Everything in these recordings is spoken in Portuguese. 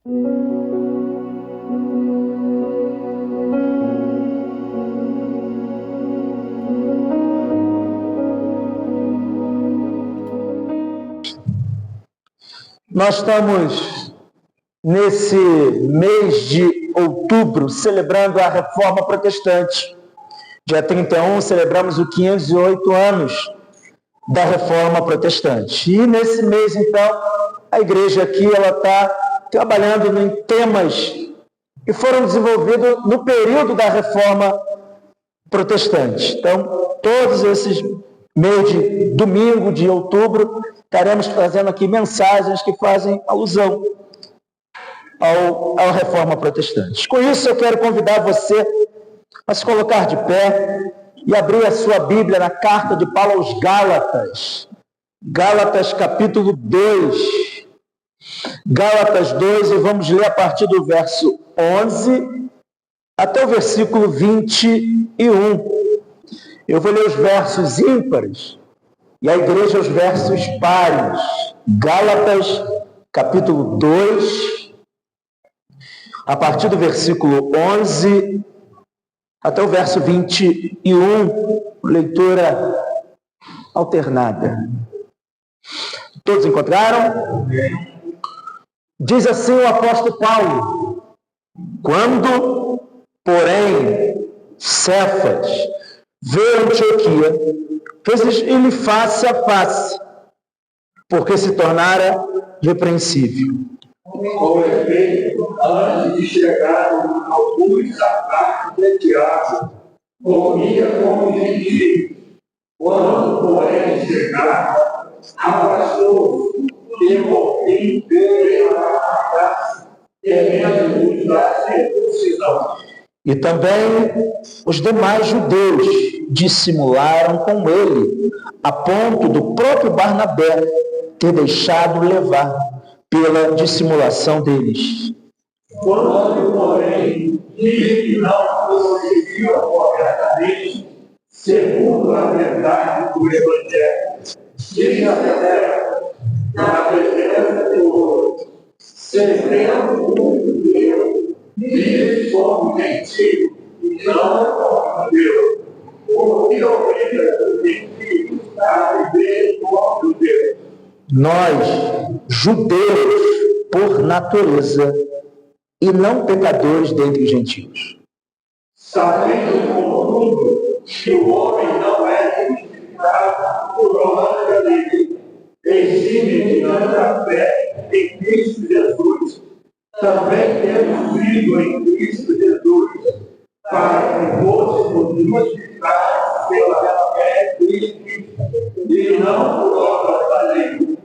Nós estamos, nesse mês de outubro, celebrando a Reforma Protestante. Dia 31, celebramos os 508 anos da Reforma Protestante. E nesse mês, então, a igreja aqui está trabalhando em temas que foram desenvolvidos no período da Reforma Protestante. Então, todos esses mês de domingo, de outubro, estaremos fazendo aqui mensagens que fazem alusão à Reforma Protestante. Com isso, eu quero convidar você a se colocar de pé e abrir a sua Bíblia na carta de Paulo aos Gálatas. Gálatas, capítulo 2. Gálatas 2, e vamos ler a partir do verso 11 até o versículo 21. Eu vou ler os versos ímpares e a igreja os versos pares. Gálatas, capítulo 2, a partir do versículo 11 até o verso 21, leitura alternada. Todos encontraram? Diz assim o apóstolo Paulo: quando, porém, Cefas veio a Antioquia, fez-lhe face a face, porque se tornara repreensível. Com efeito, antes de chegar alguns ataques de Tiago, comia como gentil. Quando, porém, chegaram, afastou-se, e por fim veio a casa, temendo-os da circuncisão. E também os demais judeus dissimularam com ele, a ponto do próprio Barnabé ter deixado levar pela dissimulação deles. Quando, porém, disse que não procediam corretamente, segundo a verdade do Evangelho, disse a Deus, na presença de outro, servendo o Deus, vive como gentil, e não como Deus, porque obriga os gentios a viver como Deus. Nós, judeus, por natureza, e não pecadores dentre os gentios. Sabendo, contudo, que o homem não é justificado por obras da lei, em si mediante a fé em Cristo Jesus. Também temos crido em Cristo Jesus, para que fôssemos justificados pela fé em Cristo, e não por obras da lei.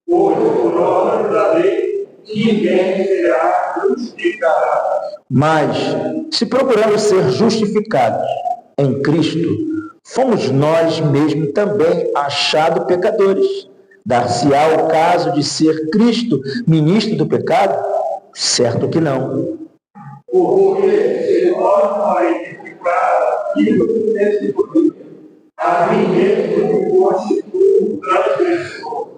Pois por obras da lei ninguém será justificado. Mas, se procuramos ser justificados em Cristo, fomos nós mesmos também achados pecadores. Dar-se-á o caso de ser Cristo ministro do pecado? Certo que não. Porque se nós não identificar aquilo que testemunhamos, a mim mesmo me constituo um transgressor.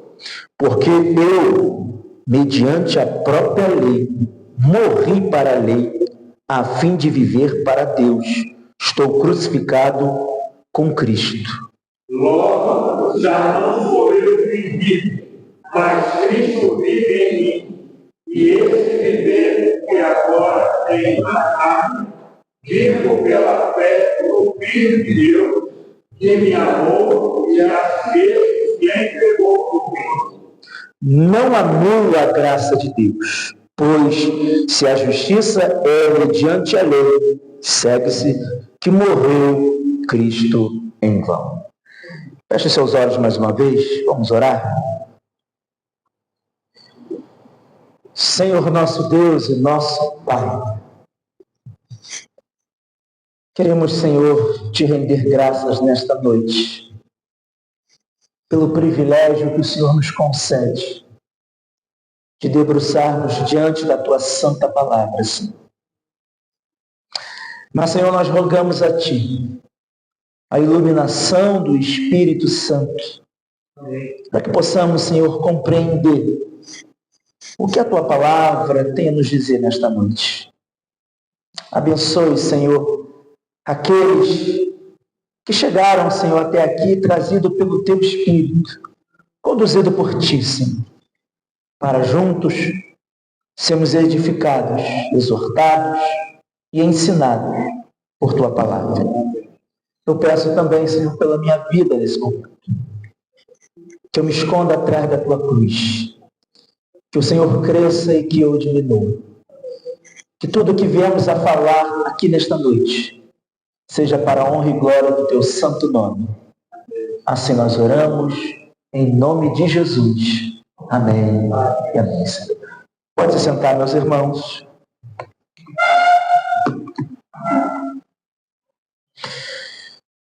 Porque eu, mediante a própria lei, morri para a lei, a fim de viver para Deus. Estou crucificado com Cristo. Logo, já não sou eu que vivo, mas Cristo vive em mim. E esse viver que agora tenho na carne, vivo pela fé no Filho de Deus, que me amou e a fez e entregou por mim. Não anulo a graça de Deus, pois se a justiça é mediante a lei, segue-se que morreu Cristo em vão. Feche seus olhos mais uma vez, vamos orar. Senhor nosso Deus e nosso Pai, queremos, Senhor, te render graças nesta noite, pelo privilégio que o Senhor nos concede de debruçarmos diante da Tua santa palavra, Senhor. Mas, Senhor, nós rogamos a Ti a iluminação do Espírito Santo, para que possamos, Senhor, compreender o que a Tua palavra tem a nos dizer nesta noite. Abençoe, Senhor, aqueles que chegaram, Senhor, até aqui, trazido pelo Teu Espírito, conduzido por Ti, Senhor, para juntos sermos edificados, exortados e ensinados por Tua palavra. Eu peço também, Senhor, pela minha vida nesse momento, que eu me esconda atrás da Tua cruz, que o Senhor cresça e que eu diminua, que tudo que viemos a falar aqui nesta noite seja para a honra e glória do Teu santo nome. Assim nós oramos, em nome de Jesus. Amém e amém, Senhor. Pode se sentar, meus irmãos.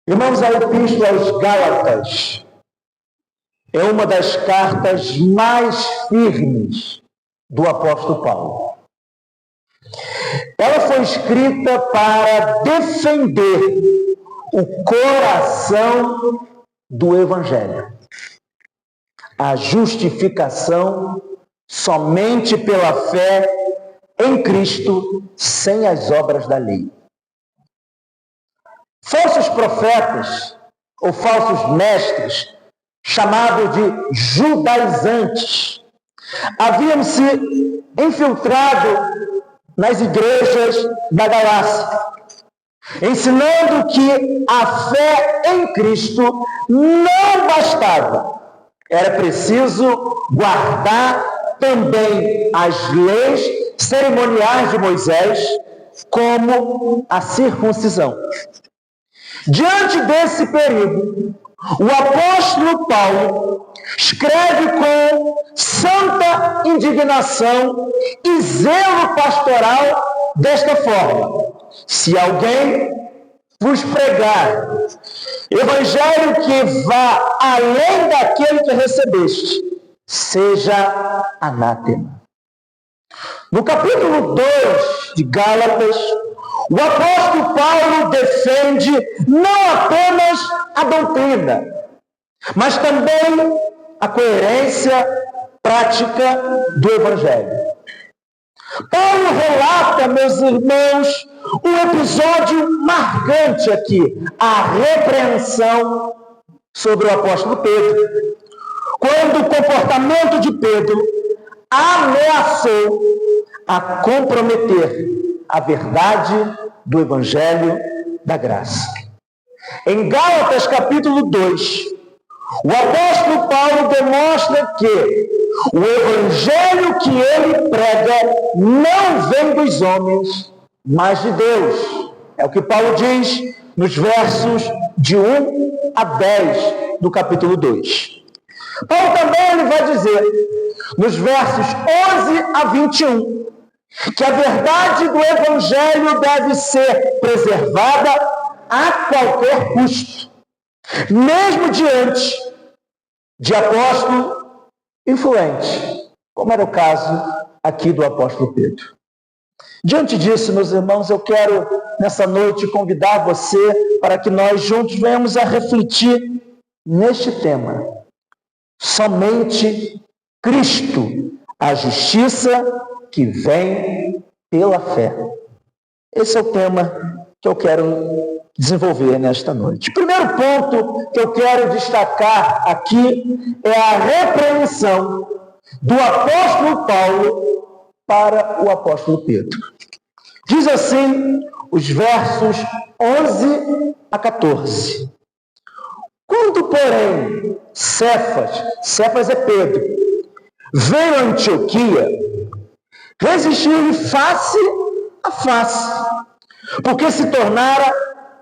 Irmãos, a Epístola aos Gálatas é uma das cartas mais firmes do apóstolo Paulo. Ela foi escrita para defender o coração do Evangelho. A justificação somente pela fé em Cristo, sem as obras da lei. Falsos profetas ou falsos mestres, chamados de judaizantes, haviam se infiltrado nas igrejas da Galácia, ensinando que a fé em Cristo não bastava. Era preciso guardar também as leis cerimoniais de Moisés, como a circuncisão. Diante desse perigo, o apóstolo Paulo escreve com santa indignação e zelo pastoral desta forma: se alguém vos pregar evangelho que vá além daquele que recebeste, seja anátema. No capítulo 2 de Gálatas, o apóstolo Paulo defende não apenas a doutrina, mas também a coerência prática do Evangelho. Paulo relata, meus irmãos, um episódio marcante aqui, a repreensão sobre o apóstolo Pedro, quando o comportamento de Pedro ameaçou a comprometer a verdade do Evangelho da Graça. Em Gálatas capítulo 2, o apóstolo Paulo demonstra que o Evangelho que ele prega não vem dos homens, mas de Deus. É o que Paulo diz nos versos de 1 a 10 do capítulo 2. Paulo também ele vai dizer, nos versos 11 a 21, que a verdade do Evangelho deve ser preservada a qualquer custo, mesmo diante de apóstolo influente, como era o caso aqui do apóstolo Pedro. Diante disso, meus irmãos, eu quero nessa noite convidar você para que nós juntos venhamos a refletir neste tema. Somente Cristo, a justiça que vem pela fé. Esse é o tema que eu quero desenvolver nesta noite. O primeiro ponto que eu quero destacar aqui é a repreensão do apóstolo Paulo para o apóstolo Pedro. Diz assim os versos 11 a 14. Quando, porém, Cefas é Pedro, veio a Antioquia, resistiu-lhe face a face, porque se tornara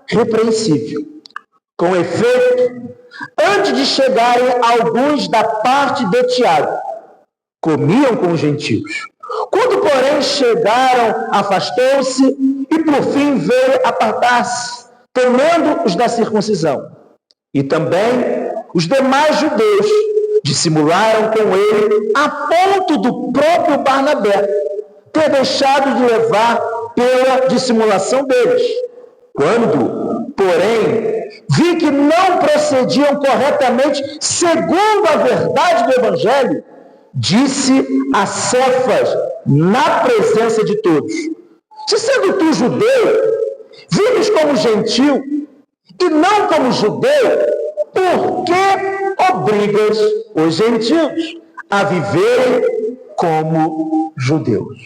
repreensível. Com efeito, antes de chegarem alguns da parte de Tiago, comiam com os gentios. Quando, porém, chegaram, afastou-se e, por fim, veio apartar-se, temendo os da circuncisão. E também os demais judeus dissimularam com ele, a ponto do próprio Barnabé ter deixado de levar pela dissimulação deles. Quando, porém, vi que não procediam corretamente segundo a verdade do Evangelho, disse a Cefas na presença de todos: se sendo tu judeu, vives como gentil e não como judeu, por que obrigas os gentios a viverem como judeus?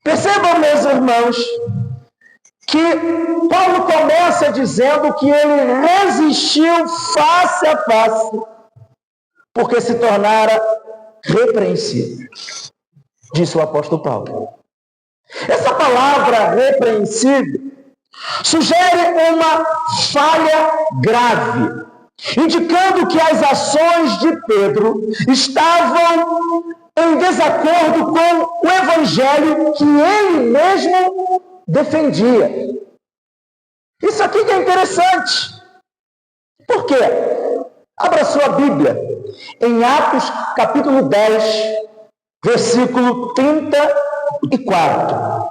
Percebam, meus irmãos, que Paulo começa dizendo que ele resistiu face a face, porque se tornara repreensível, disse o apóstolo Paulo. Essa palavra repreensível sugere uma falha grave, indicando que as ações de Pedro estavam em desacordo com o evangelho que ele mesmo defendia. Isso aqui que é interessante. Por quê? Abra sua Bíblia em Atos capítulo 10, versículo 34.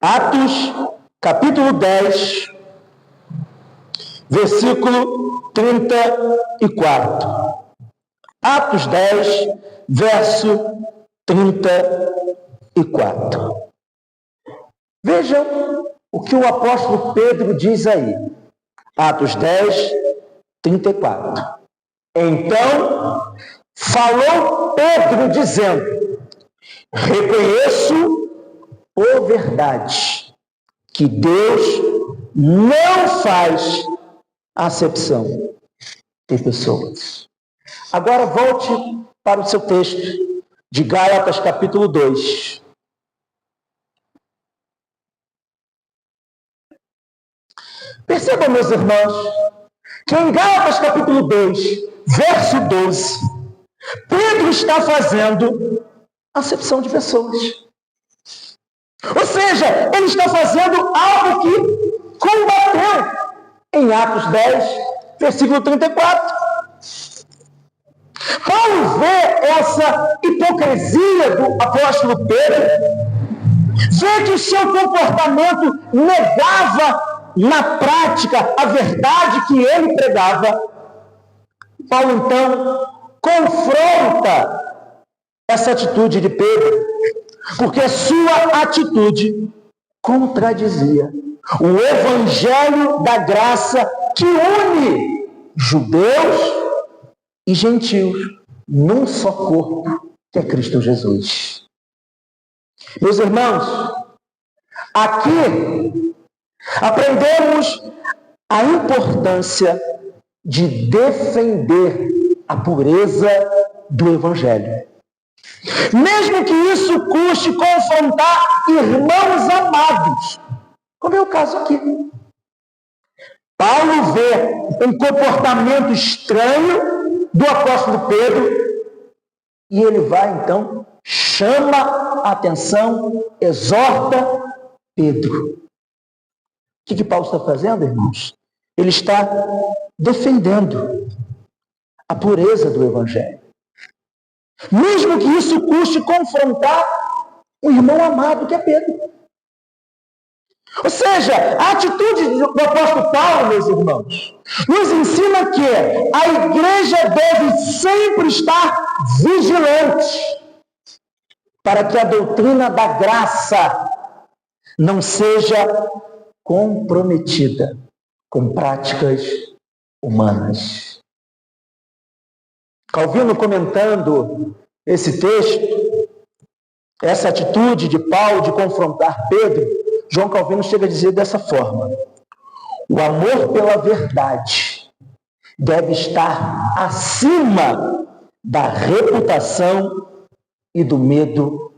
Atos capítulo 10, versículo 34. Atos 10, verso 34. Vejam o que o apóstolo Pedro diz aí. Atos 10, 34. Então, falou Pedro dizendo: reconheço por verdade que Deus não faz acepção de pessoas. Agora volte para o seu texto de Gálatas capítulo 2. Percebam, meus irmãos, que em Gálatas capítulo 2, verso 12, Pedro está fazendo acepção de pessoas. Ou seja, ele está fazendo algo que combateu em Atos 10, versículo 34. Paulo vê essa hipocrisia do apóstolo Pedro, vê que o seu comportamento negava na prática a verdade que ele pregava. Paulo então confronta essa atitude de Pedro, porque a sua atitude contradizia o evangelho da graça que une judeus e gentios num só corpo, que é Cristo Jesus. Meus irmãos, aqui aprendemos a importância de defender a pureza do evangelho. Mesmo que isso custe confrontar irmãos amados, como é o caso aqui. Paulo vê um comportamento estranho do apóstolo Pedro e ele vai então, chama a atenção, exorta Pedro. O que Paulo está fazendo, irmãos? Ele está defendendo a pureza do evangelho. Mesmo que isso custe confrontar um irmão amado que é Pedro. Ou seja, a atitude do apóstolo Paulo, meus irmãos, nos ensina que a igreja deve sempre estar vigilante para que a doutrina da graça não seja comprometida com práticas humanas. Calvino, comentando esse texto, essa atitude de Paulo de confrontar Pedro, João Calvino chega a dizer dessa forma: o amor pela verdade deve estar acima da reputação e do medo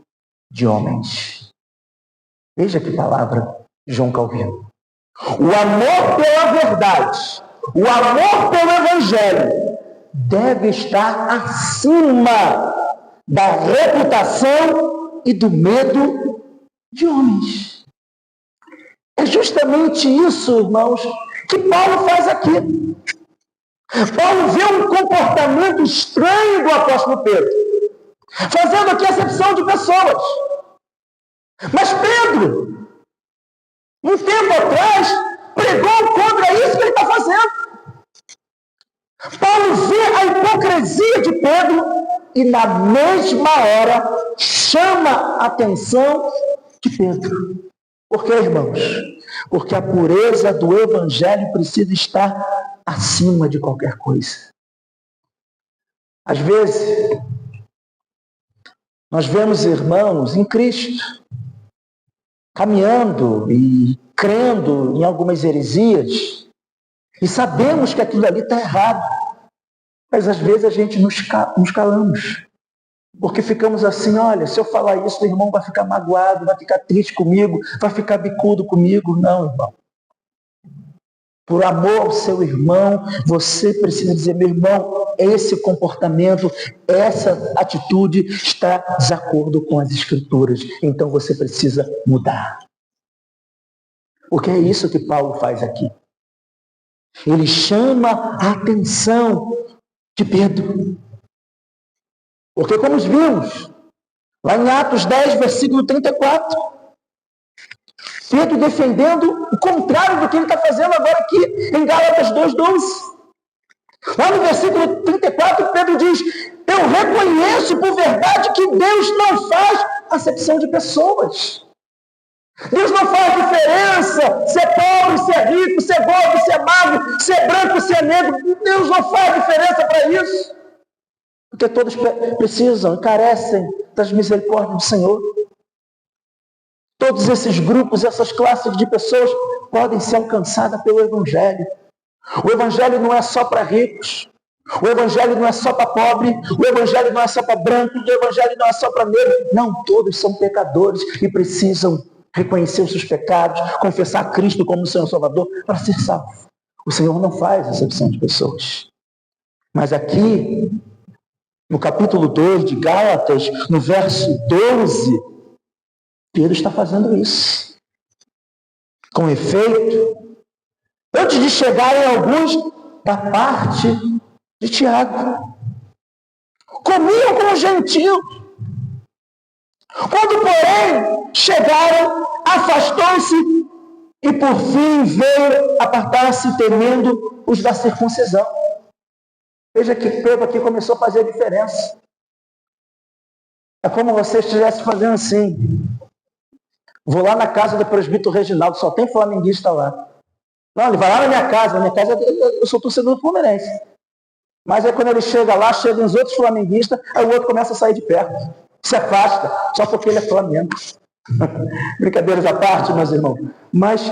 de homens. Veja que palavra de João Calvino. O amor pela verdade, o amor pelo evangelho deve estar acima da reputação e do medo de homens. É justamente isso, irmãos, que Paulo faz aqui. Paulo vê um comportamento estranho do apóstolo Pedro, fazendo aqui acepção de pessoas. Mas Pedro, um tempo atrás, pregou contra isso que ele está fazendo. Paulo vê a hipocrisia de Pedro e na mesma hora chama a atenção de Pedro. Por quê, irmãos? Porque a pureza do Evangelho precisa estar acima de qualquer coisa. Às vezes, nós vemos irmãos em Cristo caminhando e crendo em algumas heresias e sabemos que aquilo ali está errado, mas às vezes a gente nos calamos, porque ficamos assim, olha, se eu falar isso, o irmão vai ficar magoado, vai ficar triste comigo, vai ficar bicudo comigo. Não, irmão. Por amor ao seu irmão, você precisa dizer, meu irmão, esse comportamento, essa atitude está de desacordo com as Escrituras. Então você precisa mudar. Porque é isso que Paulo faz aqui. Ele chama a atenção de Pedro. Porque como vimos, lá em Atos 10, versículo 34, Pedro defendendo o contrário do que ele está fazendo agora aqui em Gálatas 2:12. Lá no versículo 34, Pedro diz, eu reconheço por verdade que Deus não faz acepção de pessoas. Deus não faz diferença se é pobre, se é rico, se é gordo, se é magro, se é branco, se é negro. Deus não faz diferença para isso. Porque todos precisam e carecem das misericórdias do Senhor. Todos esses grupos, essas classes de pessoas podem ser alcançadas pelo Evangelho. O Evangelho não é só para ricos. O Evangelho não é só para pobre. O Evangelho não é só para branco. O Evangelho não é só para negro. Não, todos são pecadores e precisam reconhecer os seus pecados, confessar Cristo como Senhor Salvador para ser salvo. O Senhor não faz acepção de pessoas. Mas aqui, no capítulo 2 de Gálatas, no verso 12, Pedro está fazendo isso. Com efeito, antes de chegarem alguns da parte de Tiago, comiam com os gentios. Quando, porém, chegaram, afastou-se e, por fim, veio apartar-se temendo os da circuncisão. Veja que Pedro aqui começou a fazer a diferença. É como você estivesse fazendo assim. Vou lá na casa do presbítero Reginaldo, só tem flamenguista lá. Não, ele vai lá na minha casa eu sou torcedor do Fluminense. Mas aí quando ele chega lá, chegam os outros flamenguistas, aí o outro começa a sair de perto. Se afasta, só porque ele é Flamengo. Brincadeiras à parte, meus irmãos. Mas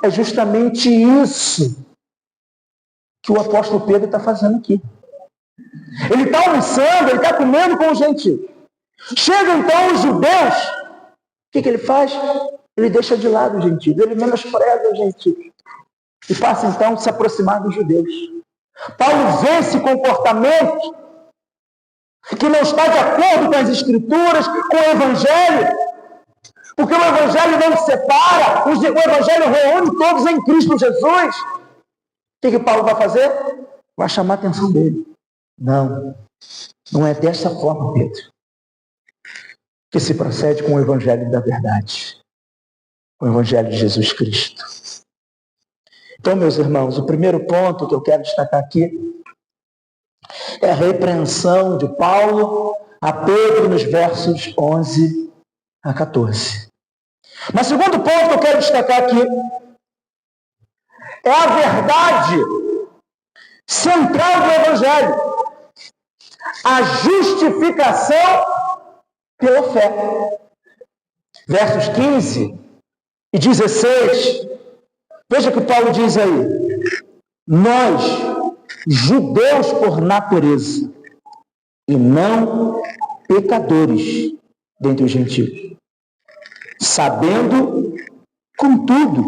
é justamente isso que o apóstolo Pedro está fazendo aqui. Ele está almoçando, ele está comendo com os gentios. Chegam então os judeus. O que ele faz? Ele deixa de lado os gentios, ele menospreza os gentios. E passa então a se aproximar dos judeus. Paulo vê esse comportamento que não está de acordo com as Escrituras, com o Evangelho. Porque o Evangelho não separa, o Evangelho reúne todos em Cristo Jesus. O que Paulo vai fazer? Vai chamar a atenção dele. Não é dessa forma, Pedro, que se procede com o Evangelho da verdade, com o Evangelho de Jesus Cristo. Então, meus irmãos, o primeiro ponto que eu quero destacar aqui é a repreensão de Paulo a Pedro nos versos 11 a 14. Mas o segundo ponto que eu quero destacar aqui é a verdade central do Evangelho, a justificação pela fé. Versos 15 e 16, veja o que Paulo diz aí. Nós, judeus por natureza, e não pecadores dentre os gentios, sabendo, contudo,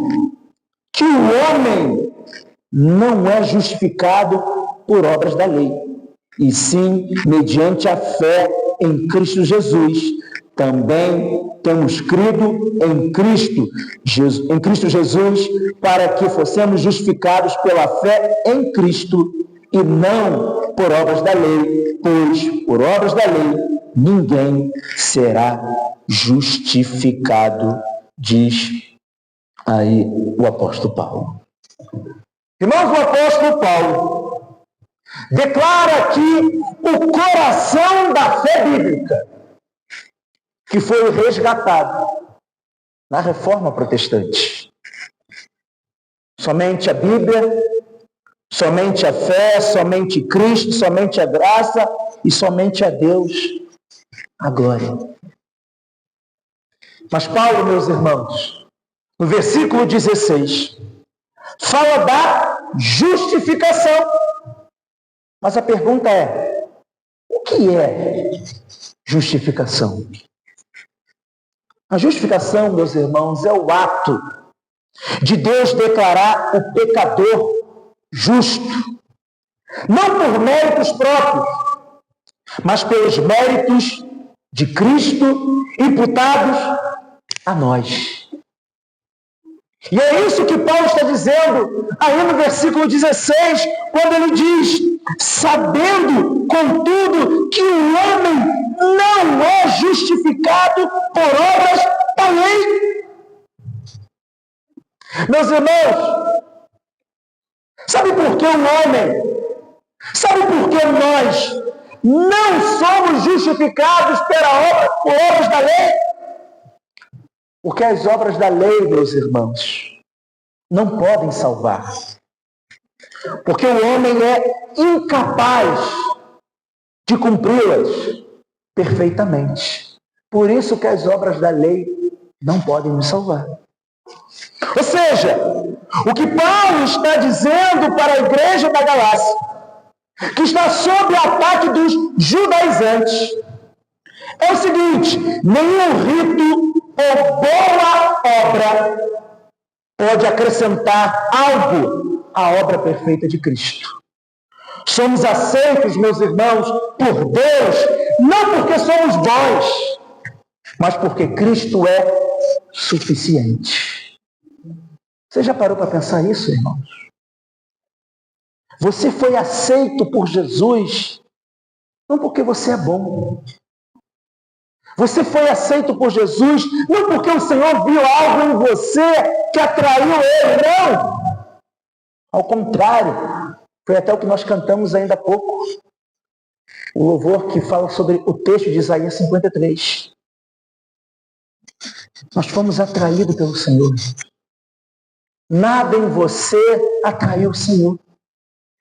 que o homem não é justificado por obras da lei, e sim mediante a fé em Cristo Jesus. Também temos crido em Cristo Jesus, para que fossemos justificados pela fé em Cristo e não por obras da lei, pois por obras da lei ninguém será justificado, diz aí o apóstolo Paulo. Irmãos, o apóstolo Paulo declara aqui o coração da fé bíblica que foi resgatado na Reforma Protestante. Somente a Bíblia, somente a fé, somente Cristo, somente a graça e somente a Deus a glória. Mas Paulo, meus irmãos, no versículo 16, fala da justificação. Mas a pergunta é: o que é justificação? A justificação, meus irmãos, é o ato de Deus declarar o pecador justo, não por méritos próprios, mas pelos méritos de Cristo imputados a nós. E é isso que Paulo está dizendo aí no versículo 16, quando ele diz: sabendo, contudo, que o homem não é justificado por obras da lei. Meus irmãos, sabe por que o homem, sabe por que nós não somos justificados por obras da lei? Porque as obras da lei, meus irmãos, não podem salvar. Porque o homem é incapaz de cumpri-las perfeitamente. Por isso que as obras da lei não podem nos salvar. Ou seja, o que Paulo está dizendo para a igreja da Galácia, que está sob o ataque dos judaizantes, é o seguinte: nenhum rito ou boa obra pode acrescentar algo à obra perfeita de Cristo. Somos aceitos, meus irmãos, por Deus, não porque somos bons, mas porque Cristo é suficiente. Você já parou para pensar isso, irmãos? Você foi aceito por Jesus não porque você é bom. Você foi aceito por Jesus não porque o Senhor viu algo em você que atraiu Ele, não. Ao contrário, foi até o que nós cantamos ainda há pouco. O louvor que fala sobre o texto de Isaías 53. Nós fomos atraídos pelo Senhor. Nada em você atraiu o Senhor.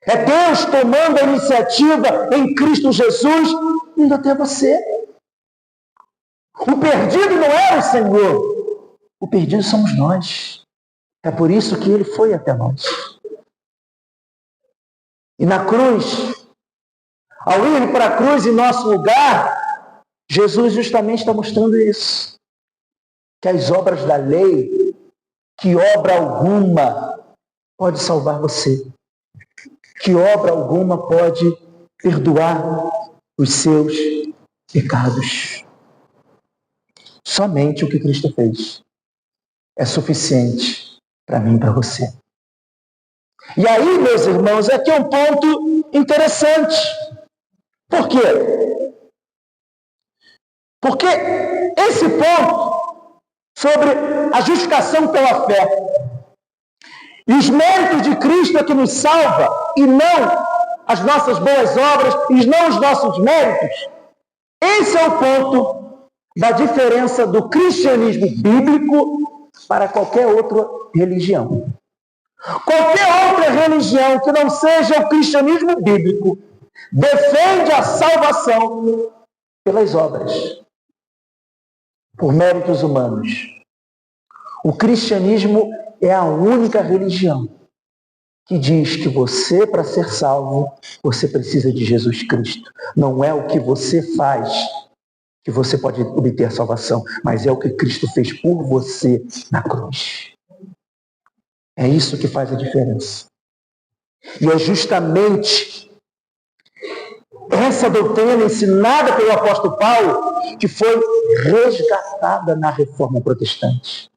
É Deus tomando a iniciativa em Cristo Jesus, indo até você. O perdido não é o Senhor. O perdido somos nós. É por isso que Ele foi até nós. E na cruz, ao ir para a cruz em nosso lugar, Jesus justamente está mostrando isso. Que as obras da lei, que obra alguma pode salvar você. Que obra alguma pode perdoar os seus pecados. Somente o que Cristo fez é suficiente para mim e para você. E aí, meus irmãos, aqui é um ponto interessante. Por quê? Porque esse ponto sobre a justificação pela fé e os méritos de Cristo é que nos salva, e não as nossas boas obras, e não os nossos méritos. Esse é o ponto da diferença do cristianismo bíblico para qualquer outra religião. Qualquer outra religião que não seja o cristianismo bíblico defende a salvação pelas obras, por méritos humanos. O cristianismo é a única religião que diz que você, para ser salvo, você precisa de Jesus Cristo. Não é o que você faz que você pode obter a salvação, mas é o que Cristo fez por você na cruz. É isso que faz a diferença. E é justamente essa doutrina ensinada pelo apóstolo Paulo que foi resgatada na Reforma Protestante.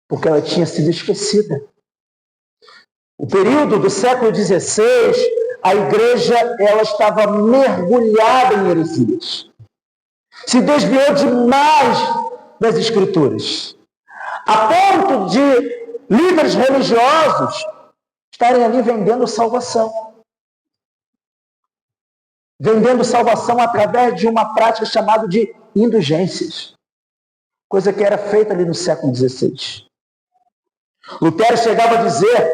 Porque ela tinha sido esquecida. O período do século XVI, a igreja ela estava mergulhada em heresias. Se desviou demais das Escrituras. A ponto de líderes religiosos estarem ali vendendo salvação. vendendo salvação através de uma prática chamada de indulgências, coisa que era feita ali no século XVI. Lutero chegava a dizer,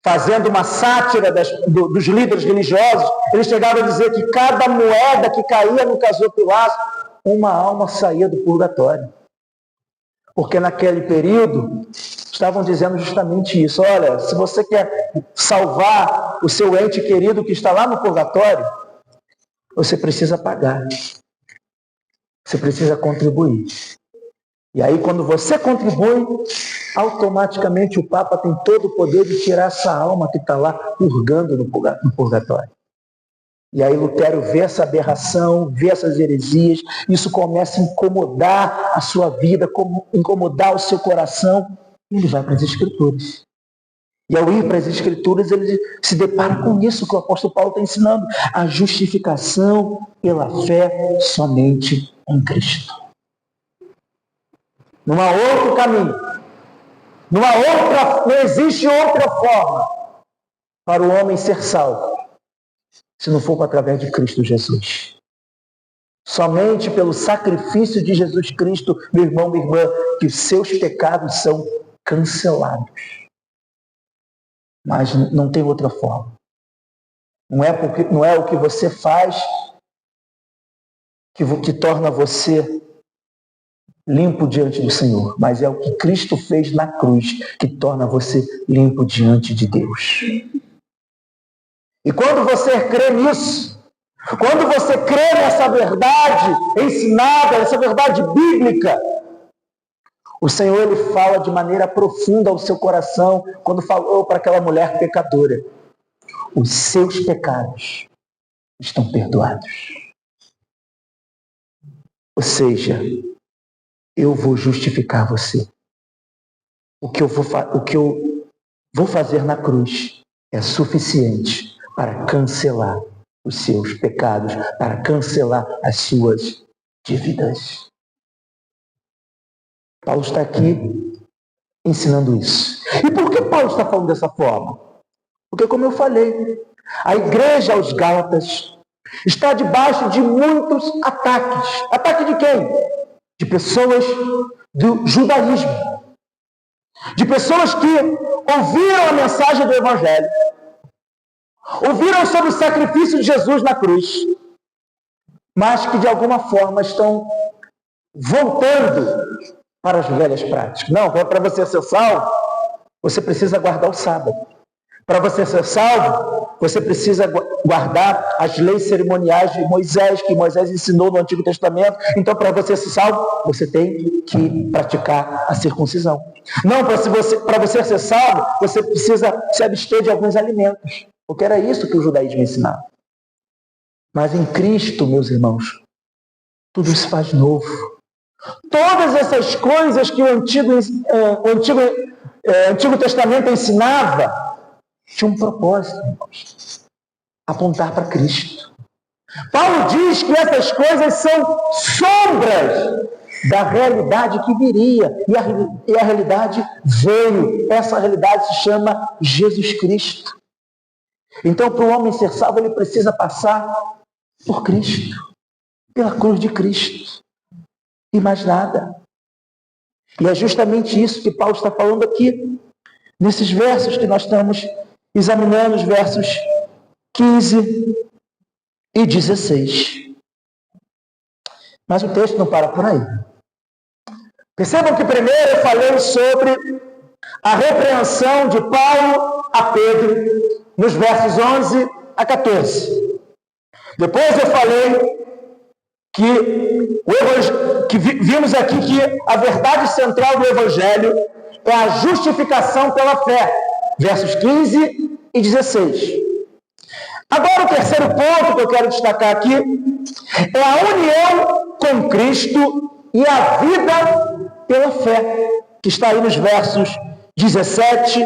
fazendo uma sátira dos líderes religiosos, ele chegava a dizer que cada moeda que caía no gasofilaço, uma alma saía do purgatório. Porque naquele período, estavam dizendo justamente isso. Olha, se você quer salvar o seu ente querido que está lá no purgatório, você precisa pagar. Você precisa contribuir. E aí, quando você contribui, automaticamente o Papa tem todo o poder de tirar essa alma que está lá purgando no purgatório. E aí Lutero vê essa aberração, vê essas heresias, isso começa a incomodar a sua vida, incomodar o seu coração, e ele vai para as Escrituras. E ao ir para as Escrituras, ele se depara com isso que o apóstolo Paulo está ensinando, a justificação pela fé somente em Cristo. Não há outro caminho, não existe outra forma para o homem ser salvo, se não for através de Cristo Jesus. Somente pelo sacrifício de Jesus Cristo, meu irmão, minha irmã, que os seus pecados são cancelados. Mas não tem outra forma. Não é o que você faz que torna você limpo diante do Senhor, mas é o que Cristo fez na cruz que torna você limpo diante de Deus. E quando você crê nisso, quando você crê nessa verdade ensinada, essa verdade bíblica, o Senhor ele fala de maneira profunda ao seu coração, quando falou para aquela mulher pecadora: os seus pecados estão perdoados. Ou seja, eu vou justificar você. O que eu vou fazer na cruz é suficiente para cancelar os seus pecados, para cancelar as suas dívidas. Paulo está aqui ensinando isso. E por que Paulo está falando dessa forma? Porque, como eu falei, a igreja aos Gálatas está debaixo de muitos ataques. Ataque de quem? De pessoas do judaísmo. De pessoas que ouviram a mensagem do Evangelho, ouviram sobre o sacrifício de Jesus na cruz, mas que de alguma forma estão voltando para as velhas práticas. Não, para você ser salvo, você precisa guardar o sábado. Para você ser salvo, você precisa guardar as leis cerimoniais de Moisés, que Moisés ensinou no Antigo Testamento. Então, para você ser salvo, você tem que praticar a circuncisão. Não, para você ser salvo, você precisa se abster de alguns alimentos. Porque era isso que o judaísmo ensinava. Mas em Cristo, meus irmãos, tudo se faz novo. Todas essas coisas que o Antigo Testamento ensinava, tinha um propósito, irmãos: apontar para Cristo. Paulo diz que essas coisas são sombras da realidade que viria, e a realidade veio. Essa realidade se chama Jesus Cristo. Então, para o homem ser salvo, ele precisa passar por Cristo, pela cruz de Cristo, e mais nada. E é justamente isso que Paulo está falando aqui, nesses versos que nós estamos examinando, os versos 15 e 16. Mas o texto não para por aí. Percebam que primeiro eu falei sobre a repreensão de Paulo a Pedro, nos versos 11 a 14. Depois eu falei que vimos aqui que a verdade central do Evangelho é a justificação pela fé. Versos 15 e 16. Agora o terceiro ponto que eu quero destacar aqui é a união com Cristo e a vida pela fé, que está aí nos versos 17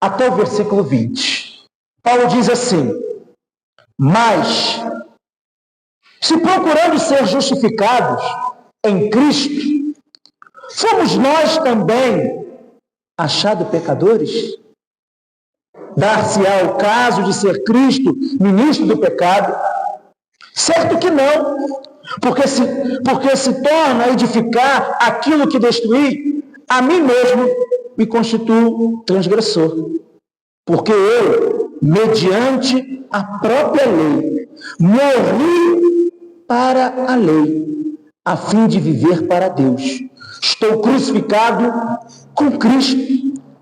até o versículo 20. Paulo diz assim: mas, se procurando ser justificados em Cristo, fomos nós também achados pecadores? dar-se-á o caso de ser Cristo ministro do pecado? Certo que não, porque se torna a edificar aquilo que destruí, a mim mesmo me constituo transgressor. Porque eu, mediante a própria lei, morri para a lei, a fim de viver para Deus. Estou crucificado com Cristo.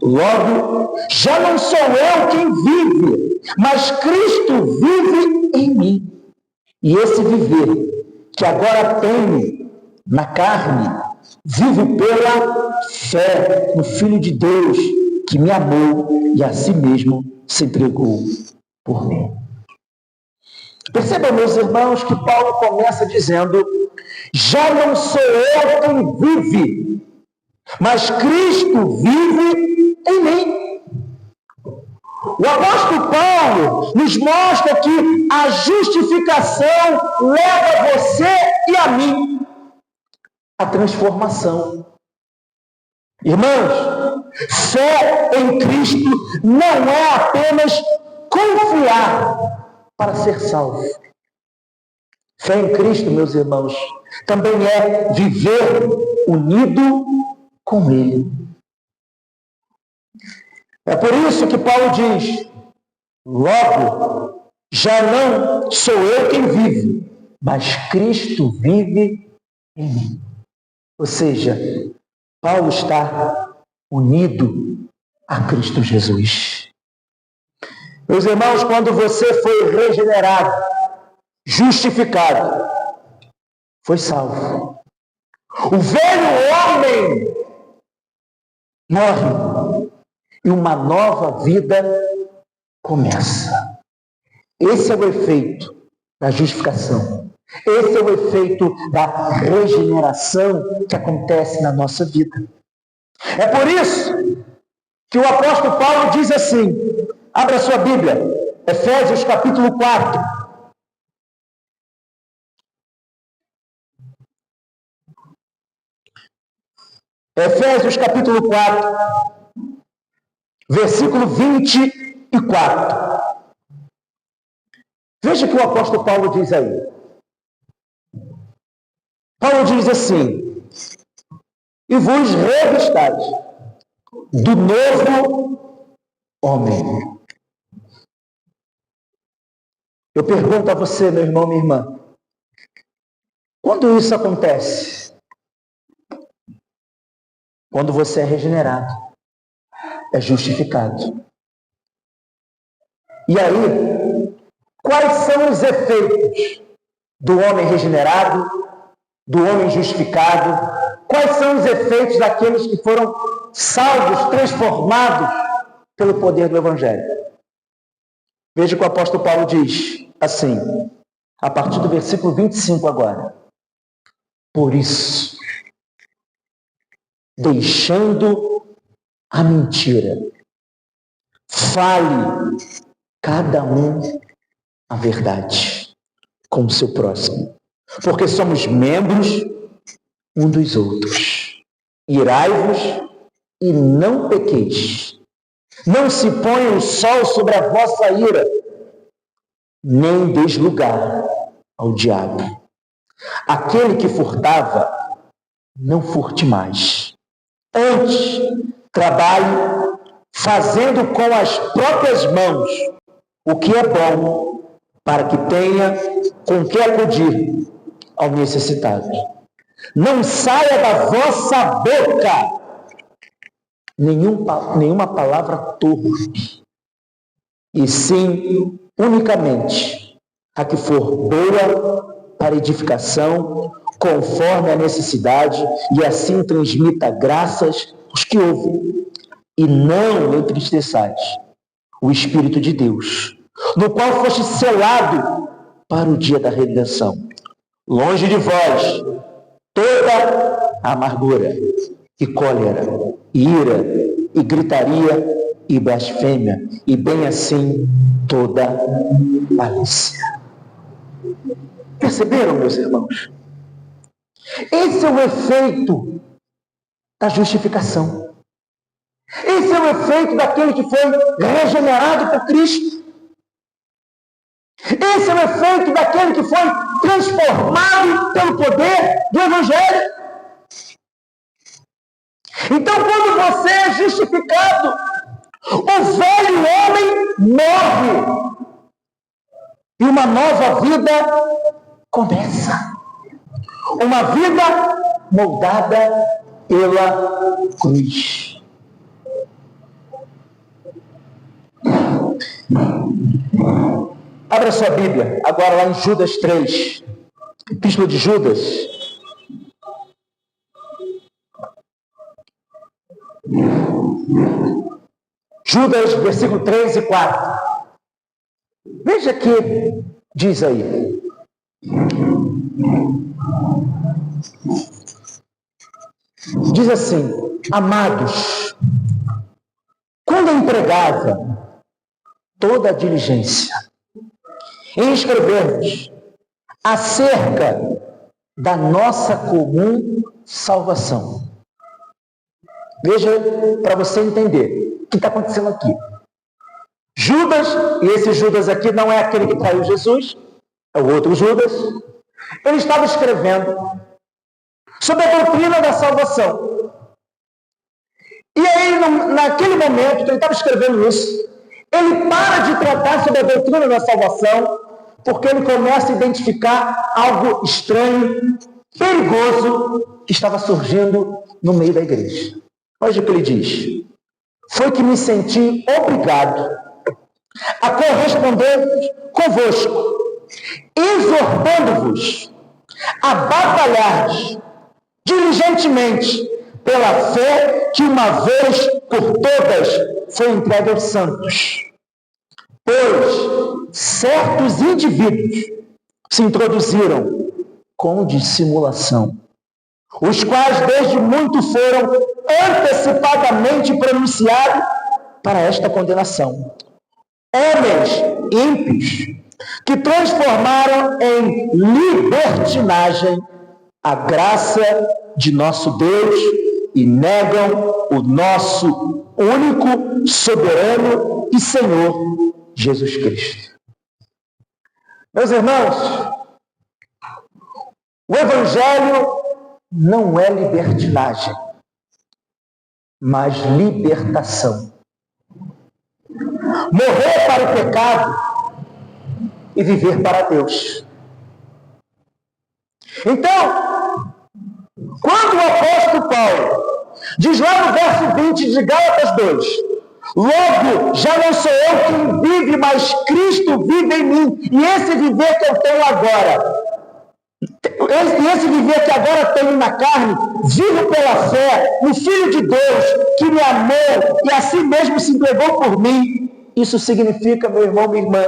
Logo, já não sou eu quem vive, mas Cristo vive em mim. E esse viver que agora tenho na carne, vivo pela fé no Filho de Deus, que me amou e a si mesmo se entregou por mim. Percebam, meus irmãos, que Paulo começa dizendo: já não sou eu quem vive, mas Cristo vive em mim. O apóstolo Paulo nos mostra que a justificação leva você e a mim à transformação. Irmãos, fé em Cristo não é apenas confiar para ser salvo. Fé em Cristo, meus irmãos, também é viver unido com Ele. É por isso que Paulo diz: logo, já não sou eu quem vive, mas Cristo vive em mim. Ou seja, Paulo está unido a Cristo Jesus. Meus irmãos, quando você foi regenerado, justificado, foi salvo. O velho homem morre e uma nova vida começa. Esse é o efeito da justificação. Esse é o efeito da regeneração que acontece na nossa vida. É por isso que o apóstolo Paulo diz assim, abra sua Bíblia, Efésios capítulo 4. Efésios capítulo 4. Versículo 24. Veja o que o apóstolo Paulo diz aí. Paulo diz assim: e vos revistais do novo homem. Eu pergunto a você, meu irmão, minha irmã, quando isso acontece? Quando você é regenerado, é justificado. E aí, quais são os efeitos do homem regenerado, do homem justificado? Quais são os efeitos daqueles que foram salvos, transformados pelo poder do Evangelho? Veja o que o apóstolo Paulo diz, assim, a partir do versículo 25 agora. Por isso, deixando a mentira, fale cada um a verdade com o seu próximo, porque somos membros um dos outros. Irai-vos e não pequeis. Não se ponha o sol sobre a vossa ira, nem deis lugar ao diabo. Aquele que furtava, não furte mais. Antes, trabalhe fazendo com as próprias mãos o que é bom, para que tenha com que acudir ao necessitado. Não saia da vossa boca nenhuma palavra torpe, e sim unicamente a que for boa para edificação, conforme a necessidade, e assim transmita graças aos que ouvem. E não entristeçais o Espírito de Deus, no qual foste selado para o dia da redenção. Longe de vós toda amargura e cólera, e ira, e gritaria, e blasfêmia, e bem assim toda malícia. Perceberam, meus irmãos? Esse é o efeito da justificação. Esse é o efeito daquele que foi regenerado por Cristo. Esse é o efeito daquele que foi transformado pelo poder do Evangelho. Então, quando você é justificado, o velho homem morre e uma nova vida começa. Uma vida moldada pela cruz. Abra sua Bíblia, agora lá em Judas 3, Epístola de Judas. Judas, versículo 3 e 4. Veja que diz aí. Diz assim: amados, quando empregava toda a diligência em escrever-vos acerca da nossa comum salvação. Veja, para você entender o que está acontecendo aqui. Judas, e esse Judas aqui não é aquele que traiu Jesus, é o outro Judas, ele estava escrevendo sobre a doutrina da salvação. E aí, naquele momento que ele estava escrevendo isso, ele para de tratar sobre a doutrina da salvação, porque ele começa a identificar algo estranho, perigoso, que estava surgindo no meio da igreja. Olha o que ele diz: foi que me senti obrigado a corresponder convosco, exortando-vos a batalhar diligentemente pela fé que uma vez por todas foi entregue aos santos. Pois certos indivíduos se introduziram com dissimulação, os quais desde muito foram antecipadamente pronunciados para esta condenação. Homens ímpios que transformaram em libertinagem a graça de nosso Deus e negam o nosso único, soberano e Senhor Jesus Cristo. Meus irmãos, o Evangelho não é libertinagem, mas libertação. Morrer para o pecado e viver para Deus. Então, quando o apóstolo Paulo diz lá no verso 20 de Gálatas 2, logo, já não sou eu quem vive, mas Cristo vive em mim, e esse viver que eu tenho agora, esse viver que agora tenho na carne, vivo pela fé no Filho de Deus, que me amou e assim mesmo se entregou por mim. Isso significa, meu irmão, minha irmã,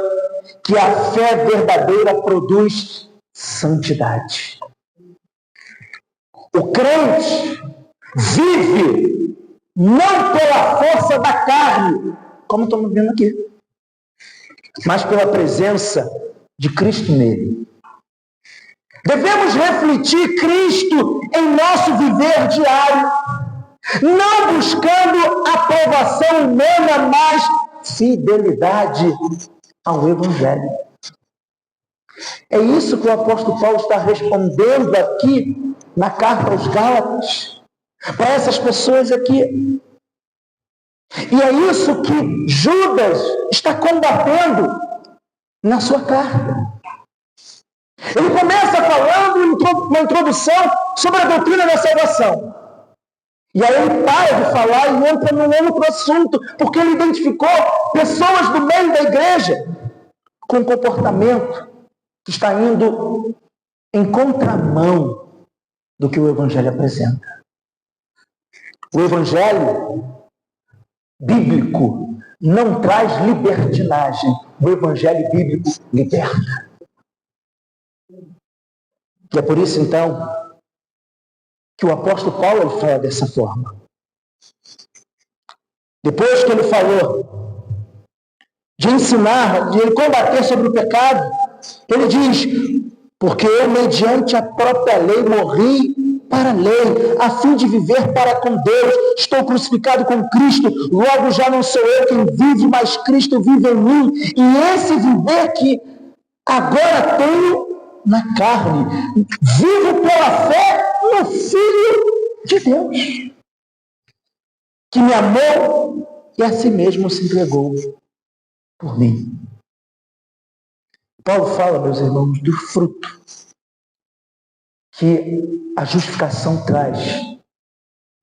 que a fé verdadeira produz santidade. O crente vive não pela força da carne, como estamos vendo aqui, mas pela presença de Cristo nele. Devemos refletir Cristo em nosso viver diário, não buscando aprovação humana, mas fidelidade ao Evangelho. É isso que o apóstolo Paulo está respondendo aqui na carta aos Gálatas, para essas pessoas aqui. E é isso que Judas está combatendo na sua carta. Ele começa falando uma introdução sobre a doutrina da salvação. E aí ele para de falar e entra num outro assunto, porque ele identificou pessoas do meio da igreja com um comportamento que está indo em contramão do que o Evangelho apresenta. O Evangelho bíblico não traz libertinagem. O Evangelho bíblico liberta. E é por isso, então, que o apóstolo Paulo ele fala dessa forma. Depois que ele falou de ensinar, de ele combater sobre o pecado, ele diz: porque eu, mediante a própria lei, morri para a lei, a fim de viver para com Deus. Estou crucificado com Cristo, logo já não sou eu quem vive, mas Cristo vive em mim. E esse viver que agora tenho na carne, vivo pela fé no Filho de Deus, que me amou e a si mesmo se entregou por mim. Paulo fala, meus irmãos, do fruto que a justificação traz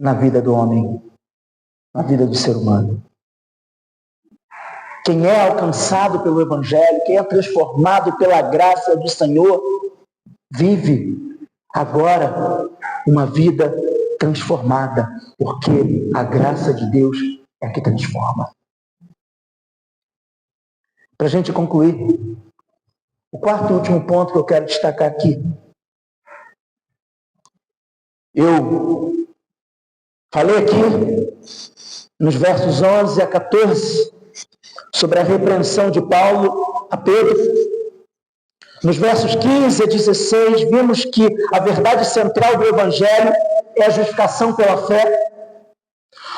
na vida do homem, na vida do ser humano. Quem é alcançado pelo Evangelho, quem é transformado pela graça do Senhor, vive agora uma vida transformada, porque a graça de Deus é que transforma. Para a gente concluir, o quarto e último ponto que eu quero destacar aqui. Eu falei aqui nos versos 11 a 14 sobre a repreensão de Paulo a Pedro. Nos versos 15 a 16 vimos que a verdade central do Evangelho é a justificação pela fé.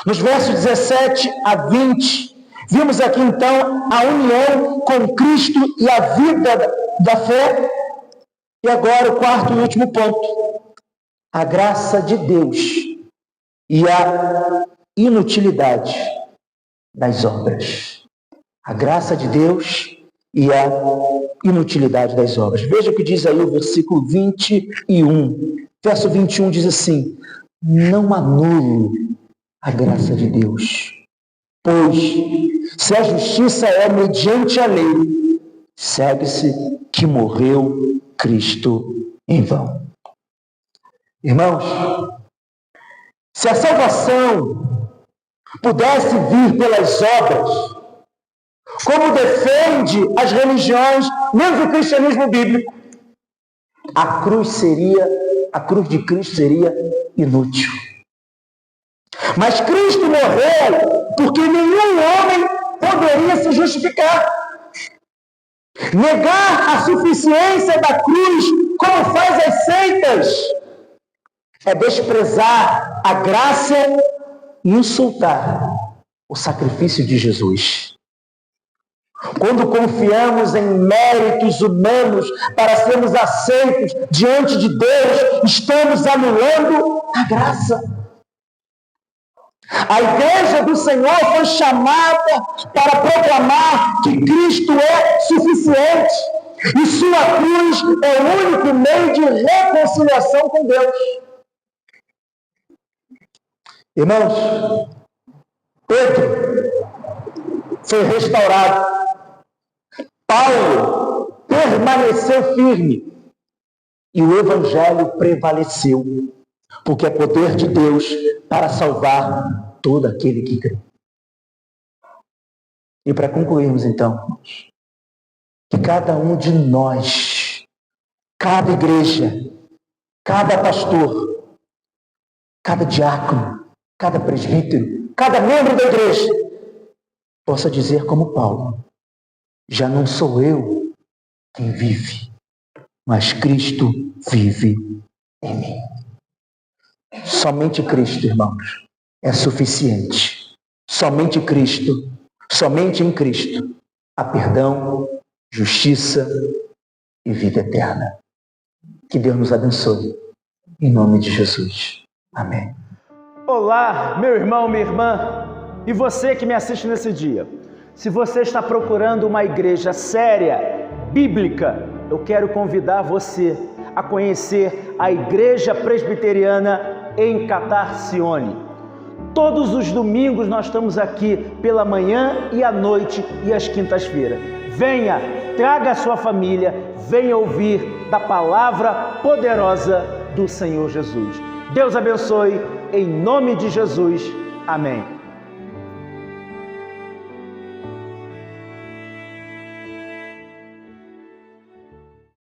Nos versos 17 a 20 vimos aqui então a união com Cristo e a vida da fé. E agora o quarto e último ponto. A graça de Deus e a inutilidade das obras. A graça de Deus e a inutilidade das obras. Veja o que diz aí o versículo 21. Verso 21 diz assim: não anulo a graça de Deus, pois se a justiça é mediante a lei, segue-se que morreu Cristo em vão. Irmãos, se a salvação pudesse vir pelas obras, como defende as religiões, mesmo o cristianismo bíblico, a cruz de Cristo seria inútil. Mas Cristo morreu porque nenhum homem poderia se justificar. Negar a suficiência da cruz, como faz as seitas, é desprezar a graça e insultar o sacrifício de Jesus. Quando confiamos em méritos humanos para sermos aceitos diante de Deus, estamos anulando a graça. A igreja do Senhor foi chamada para proclamar que Cristo é suficiente e sua cruz é o único meio de reconciliação com Deus. Irmãos, Pedro foi restaurado. Paulo permaneceu firme e o Evangelho prevaleceu, porque é poder de Deus para salvar todo aquele que crê. E para concluirmos então, que cada um de nós, cada igreja, cada pastor, cada diácono, cada presbítero, cada membro da igreja, possa dizer como Paulo: já não sou eu quem vive, mas Cristo vive em mim. Somente Cristo, irmãos, é suficiente. Somente Cristo, somente em Cristo, há perdão, justiça e vida eterna. Que Deus nos abençoe. Em nome de Jesus. Amém. Olá, meu irmão, minha irmã, e você que me assiste nesse dia. Se você está procurando uma igreja séria, bíblica, eu quero convidar você a conhecer a Igreja Presbiteriana em Catarcione. Todos os domingos nós estamos aqui pela manhã e à noite e às quintas-feiras. Venha, traga a sua família, venha ouvir da palavra poderosa do Senhor Jesus. Deus abençoe, em nome de Jesus. Amém.